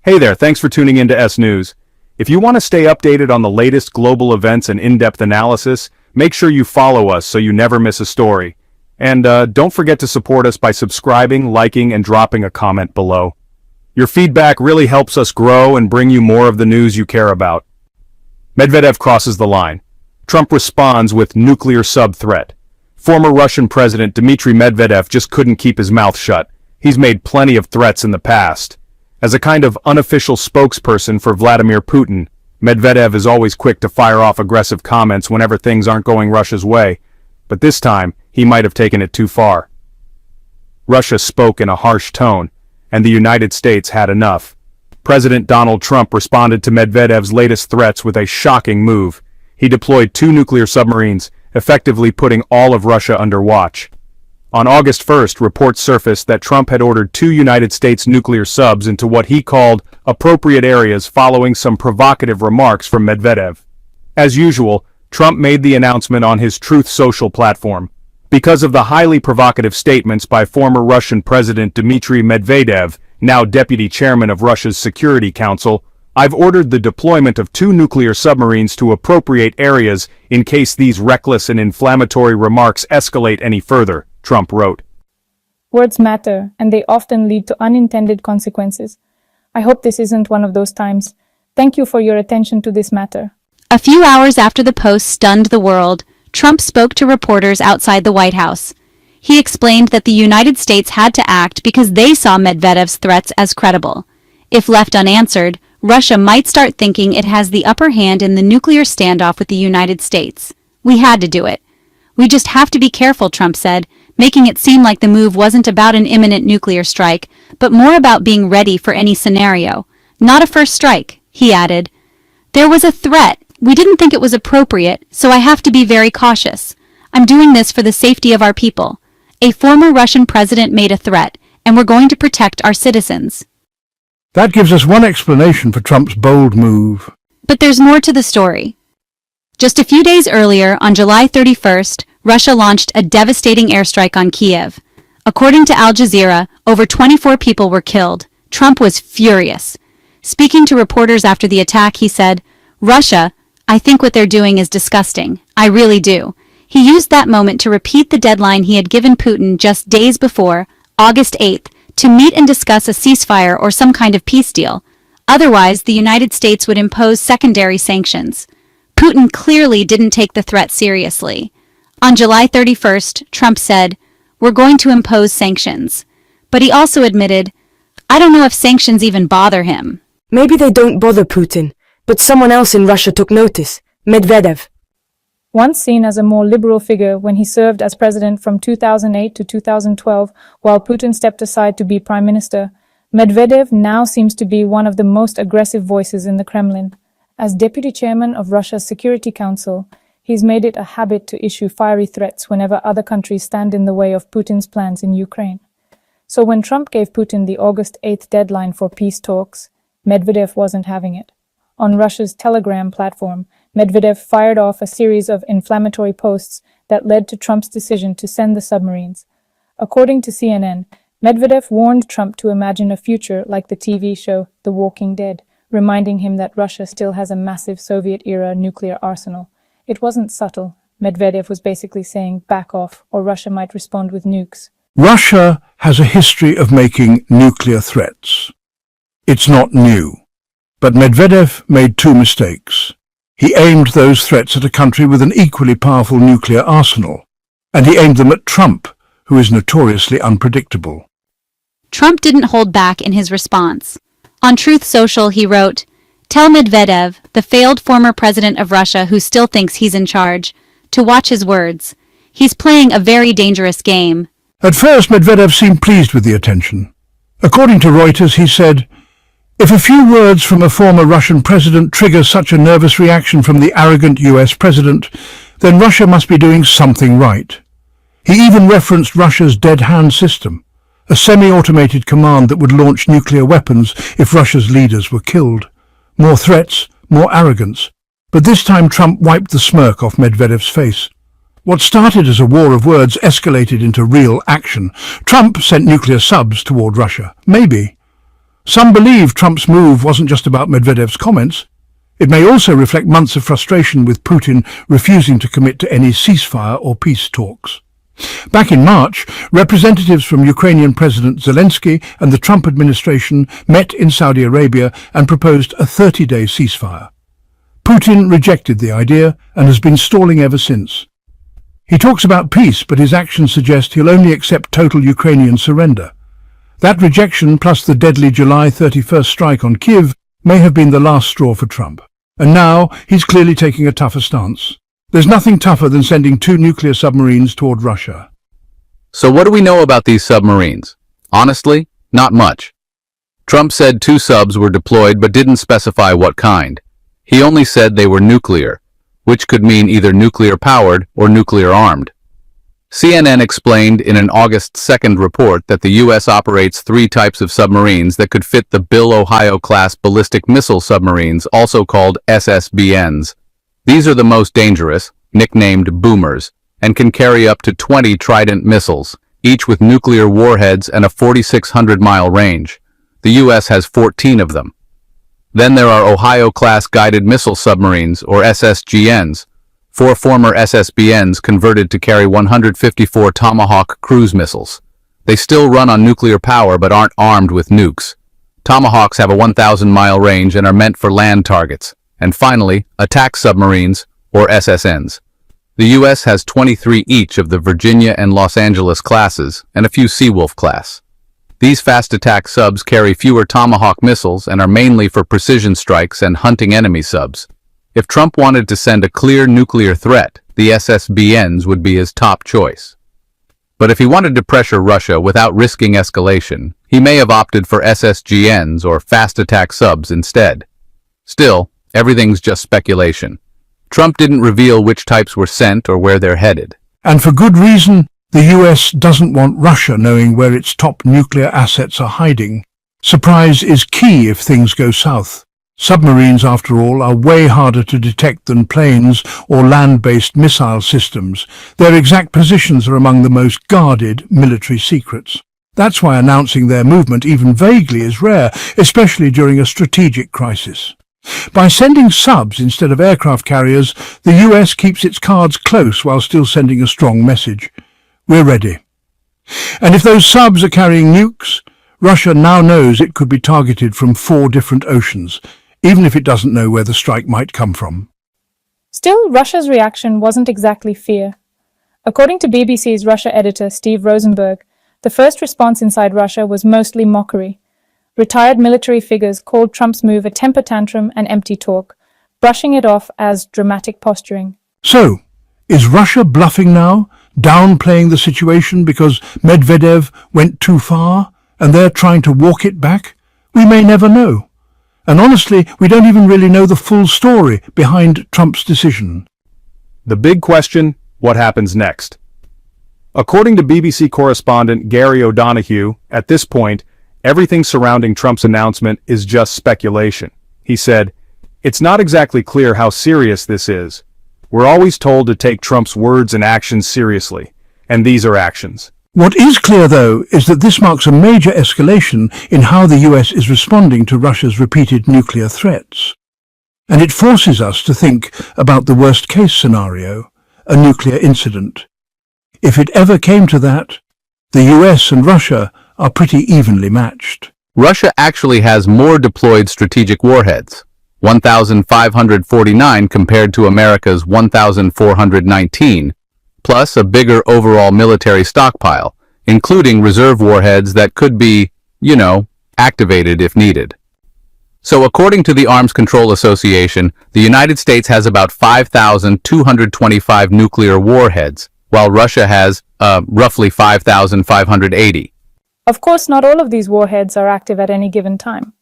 Hey there, thanks for tuning in to S News. If you want to stay updated on the latest global events and in-depth analysis, make sure you follow us so you never miss a story. And don't forget to support us by subscribing, liking, and dropping a comment below. Your feedback really helps us grow and bring you more of the news you care about. Medvedev crosses the line. Trump responds with nuclear sub-threat. Former Russian President Dmitry Medvedev just couldn't keep his mouth shut. He's made plenty of threats in the past. As a kind of unofficial spokesperson for Vladimir Putin, Medvedev is always quick to fire off aggressive comments whenever things aren't going Russia's way, but this time, he might have taken it too far. Russia spoke in a harsh tone, and the United States had enough. President Donald Trump responded to Medvedev's latest threats with a shocking move. He deployed 2 nuclear submarines, effectively putting all of Russia under watch. On August 1st, reports surfaced that Trump had ordered 2 United States nuclear subs into what he called appropriate areas following some provocative remarks from Medvedev. As usual, Trump made the announcement on his Truth Social platform. Because of the highly provocative statements by former Russian President Dmitry Medvedev, now deputy chairman of Russia's Security Council, I've ordered the deployment of 2 nuclear submarines to appropriate areas in case these reckless and inflammatory remarks escalate any further, Trump wrote. Words matter, and they often lead to unintended consequences. I hope this isn't one of those times. Thank you for your attention to this matter. A few hours after the post stunned the world, Trump spoke to reporters outside the White House. He explained that the United States had to act because they saw Medvedev's threats as credible. If left unanswered, Russia might start thinking it has the upper hand in the nuclear standoff with the United States. We had to do it. We just have to be careful, Trump said, making it seem like the move wasn't about an imminent nuclear strike, but more about being ready for any scenario. Not a first strike, he added. There was a threat. We didn't think it was appropriate, so I have to be very cautious. I'm doing this for the safety of our people. A former Russian president made a threat, and we're going to protect our citizens. That gives us one explanation for Trump's bold move. But there's more to the story. Just a few days earlier, on July 31st, Russia launched a devastating airstrike on Kiev. According to Al Jazeera, over 24 people were killed. Trump was furious. Speaking to reporters after the attack, he said, "Russia, I think what they're doing is disgusting. I really do." He used that moment to repeat the deadline he had given Putin just days before, August 8th, to meet and discuss a ceasefire or some kind of peace deal. Otherwise, the United States would impose secondary sanctions. Putin clearly didn't take the threat seriously. On July 31st, Trump said, "We're going to impose sanctions." But he also admitted, "I don't know if sanctions even bother him." Maybe they don't bother Putin, but someone else in Russia took notice, Medvedev. Once seen as a more liberal figure when he served as president from 2008 to 2012, while Putin stepped aside to be prime minister, Medvedev now seems to be one of the most aggressive voices in the Kremlin. As deputy chairman of Russia's Security Council, he's made it a habit to issue fiery threats whenever other countries stand in the way of Putin's plans in Ukraine. So when Trump gave Putin the August 8th deadline for peace talks, Medvedev wasn't having it. On Russia's Telegram platform, Medvedev fired off a series of inflammatory posts that led to Trump's decision to send the submarines. According to CNN, Medvedev warned Trump to imagine a future like the TV show The Walking Dead, reminding him that Russia still has a massive Soviet-era nuclear arsenal. It wasn't subtle. Medvedev was basically saying, back off, or Russia might respond with nukes. Russia has a history of making nuclear threats. It's not new. But Medvedev made 2 mistakes. He aimed those threats at a country with an equally powerful nuclear arsenal, and he aimed them at Trump, who is notoriously unpredictable. Trump didn't hold back in his response. On Truth Social, he wrote, "Tell Medvedev, the failed former president of Russia who still thinks he's in charge, to watch his words. He's playing a very dangerous game." At first, Medvedev seemed pleased with the attention. According to Reuters, he said, "If a few words from a former Russian president trigger such a nervous reaction from the arrogant US president, then Russia must be doing something right." He even referenced Russia's dead hand system, a semi-automated command that would launch nuclear weapons if Russia's leaders were killed. More threats, more arrogance. But this time Trump wiped the smirk off Medvedev's face. What started as a war of words escalated into real action. Trump sent nuclear subs toward Russia. Maybe. Some believe Trump's move wasn't just about Medvedev's comments. It may also reflect months of frustration with Putin refusing to commit to any ceasefire or peace talks. Back in March, representatives from Ukrainian President Zelensky and the Trump administration met in Saudi Arabia and proposed a 30-day ceasefire. Putin rejected the idea and has been stalling ever since. He talks about peace, but his actions suggest he'll only accept total Ukrainian surrender. That rejection, plus the deadly July 31st strike on Kyiv, may have been the last straw for Trump. And now he's clearly taking a tougher stance. There's nothing tougher than sending 2 nuclear submarines toward Russia. So what do we know about these submarines? Honestly, not much. Trump said 2 subs were deployed but didn't specify what kind. He only said they were nuclear, which could mean either nuclear-powered or nuclear-armed. CNN explained in an August 2nd report that the U.S. operates 3 types of submarines that could fit the Bill Ohio-class ballistic missile submarines, also called SSBNs. These are the most dangerous, nicknamed boomers, and can carry up to 20 Trident missiles, each with nuclear warheads and a 4,600-mile range. The U.S. has 14 of them. Then there are Ohio-class guided missile submarines, or SSGNs, 4 former SSBNs converted to carry 154 Tomahawk cruise missiles. They still run on nuclear power but aren't armed with nukes. Tomahawks have a 1,000-mile range and are meant for land targets. And finally, attack submarines, or SSNs. The U.S. has 23 each of the Virginia and Los Angeles classes and a few Seawolf class. These fast attack subs carry fewer Tomahawk missiles and are mainly for precision strikes and hunting enemy subs. If Trump wanted to send a clear nuclear threat, the SSBNs would be his top choice. But if he wanted to pressure Russia without risking escalation, he may have opted for SSGNs or fast attack subs instead. Still, everything's just speculation. Trump didn't reveal which types were sent or where they're headed. And for good reason. The US doesn't want Russia knowing where its top nuclear assets are hiding. Surprise is key if things go south. Submarines, after all, are way harder to detect than planes or land-based missile systems. Their exact positions are among the most guarded military secrets. That's why announcing their movement even vaguely is rare, especially during a strategic crisis. By sending subs instead of aircraft carriers, the US keeps its cards close while still sending a strong message. We're ready. And if those subs are carrying nukes, Russia now knows it could be targeted from 4 different oceans, even if it doesn't know where the strike might come from. Still, Russia's reaction wasn't exactly fear. According to BBC's Russia editor Steve Rosenberg, the first response inside Russia was mostly mockery. Retired military figures called Trump's move a temper tantrum and empty talk, brushing it off as dramatic posturing. So, is Russia bluffing now, downplaying the situation because Medvedev went too far and they're trying to walk it back? We may never know. And honestly, we don't even really know the full story behind Trump's decision. The big question, what happens next? According to BBC correspondent Gary O'Donoghue, at this point, everything surrounding Trump's announcement is just speculation. He said, "It's not exactly clear how serious this is. We're always told to take Trump's words and actions seriously, and these are actions." What is clear, though, is that this marks a major escalation in how the US is responding to Russia's repeated nuclear threats. And it forces us to think about the worst-case scenario, a nuclear incident. If it ever came to that, the US and Russia are pretty evenly matched. Russia actually has more deployed strategic warheads, 1,549 compared to America's 1,419, plus a bigger overall military stockpile, including reserve warheads that could be, activated if needed. So according to the Arms Control Association, the United States has about 5,225 nuclear warheads, while Russia has, roughly 5,580. Of course, not all of these warheads are active at any given time.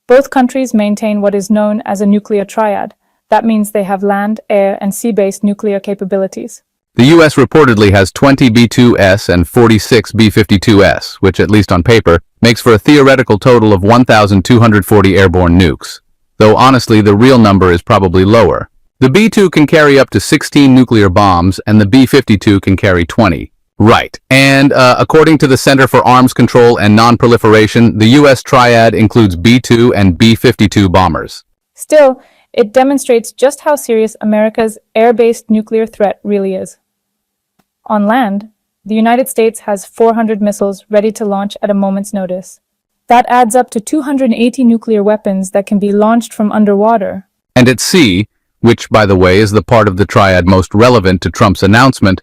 Both countries maintain what is known as a nuclear triad. That means they have land, air, and sea-based nuclear capabilities. The U.S. reportedly has 20 B-2S and 46 B-52S, which, at least on paper, makes for a theoretical total of 1,240 airborne nukes. Though honestly, the real number is probably lower. The B-2 can carry up to 16 nuclear bombs, and the B-52 can carry 20. Right. And according to the Center for Arms Control and Non-Proliferation, the U.S. triad includes B-2 and B-52 bombers. Still, it demonstrates just how serious America's air-based nuclear threat really is. On land, the United States has 400 missiles ready to launch at a moment's notice. That adds up to 280 nuclear weapons that can be launched from underwater. And at sea, which, by the way, is the part of the triad most relevant to Trump's announcement,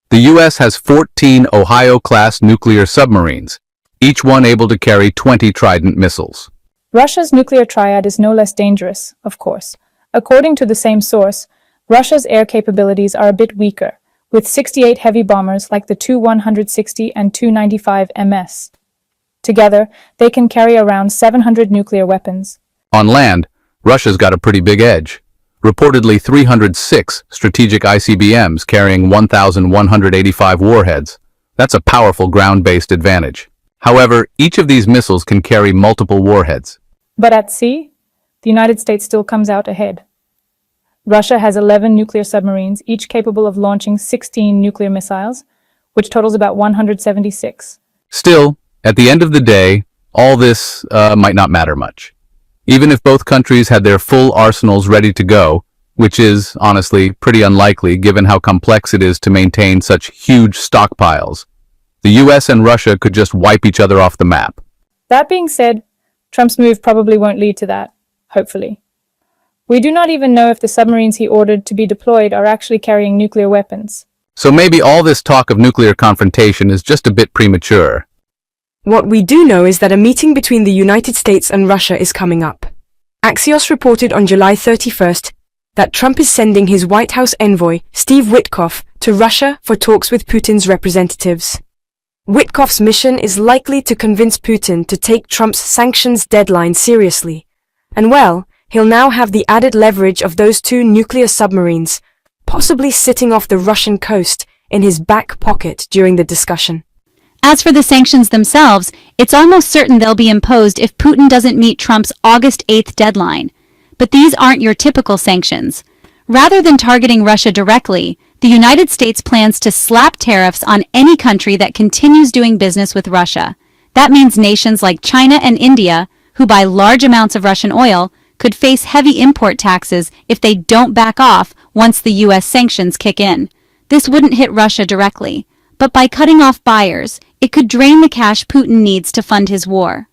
the U.S. has 14 Ohio-class nuclear submarines, each one able to carry 20 Trident missiles. Russia's nuclear triad is no less dangerous, of course. According to the same source, Russia's air capabilities are a bit weaker, with 68 heavy bombers like the Tu-160 and Tu-95 MS. Together, they can carry around 700 nuclear weapons. On land, Russia's got a pretty big edge. Reportedly 306 strategic ICBMs carrying 1,185 warheads. That's a powerful ground-based advantage. However, each of these missiles can carry multiple warheads. But at sea, the United States still comes out ahead. Russia has 11 nuclear submarines, each capable of launching 16 nuclear missiles, which totals about 176. Still, at the end of the day, all this might not matter much. Even if both countries had their full arsenals ready to go, which is, honestly, pretty unlikely given how complex it is to maintain such huge stockpiles, the US and Russia could just wipe each other off the map. That being said, Trump's move probably won't lead to that, hopefully. We do not even know if the submarines he ordered to be deployed are actually carrying nuclear weapons. So maybe all this talk of nuclear confrontation is just a bit premature. What we do know is that a meeting between the United States and Russia is coming up. Axios reported on July 31st that Trump is sending his White House envoy, Steve Witkoff, to Russia for talks with Putin's representatives. Witkoff's mission is likely to convince Putin to take Trump's sanctions deadline seriously. And well, he'll now have the added leverage of those two nuclear submarines, possibly sitting off the Russian coast, in his back pocket during the discussion. As for the sanctions themselves, it's almost certain they'll be imposed if Putin doesn't meet Trump's August 8th deadline. But these aren't your typical sanctions. Rather than targeting Russia directly, the United States plans to slap tariffs on any country that continues doing business with Russia. That means nations like China and India, who buy large amounts of Russian oil, could face heavy import taxes if they don't back off once the U.S. sanctions kick in. This wouldn't hit Russia directly, but by cutting off buyers, it could drain the cash Putin needs to fund his war.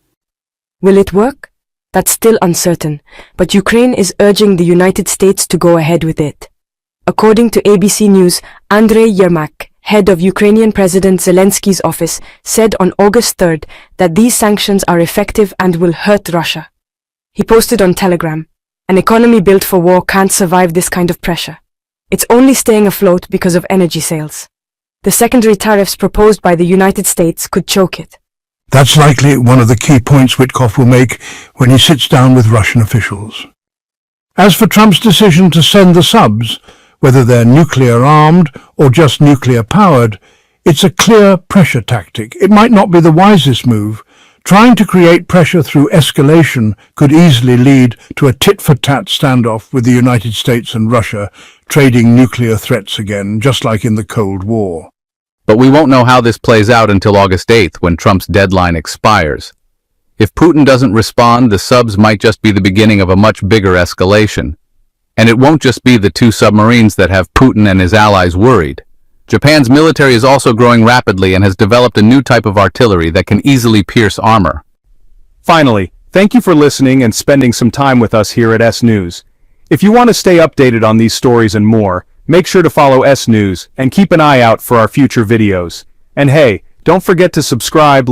Will it work? That's still uncertain, but Ukraine is urging the United States to go ahead with it. According to ABC News, Andrei Yermak, head of Ukrainian President Zelensky's office, said on August 3rd that these sanctions are effective and will hurt Russia. He posted on Telegram, "An economy built for war can't survive this kind of pressure. It's only staying afloat because of energy sales. The secondary tariffs proposed by the United States could choke it." That's likely one of the key points Witkoff will make when he sits down with Russian officials. As for Trump's decision to send the subs, whether they're nuclear-armed or just nuclear-powered, it's a clear pressure tactic. It might not be the wisest move. Trying to create pressure through escalation could easily lead to a tit-for-tat standoff with the United States and Russia trading nuclear threats again, just like in the Cold War. But we won't know how this plays out until August 8th when Trump's deadline expires. If Putin doesn't respond, the subs might just be the beginning of a much bigger escalation. And it won't just be the two submarines that have Putin and his allies worried. Japan's military is also growing rapidly and has developed a new type of artillery that can easily pierce armor. Finally, thank you for listening and spending some time with us here at S News. If you want to stay updated on these stories and more, make sure to follow S News and keep an eye out for our future videos. And hey, don't forget to subscribe,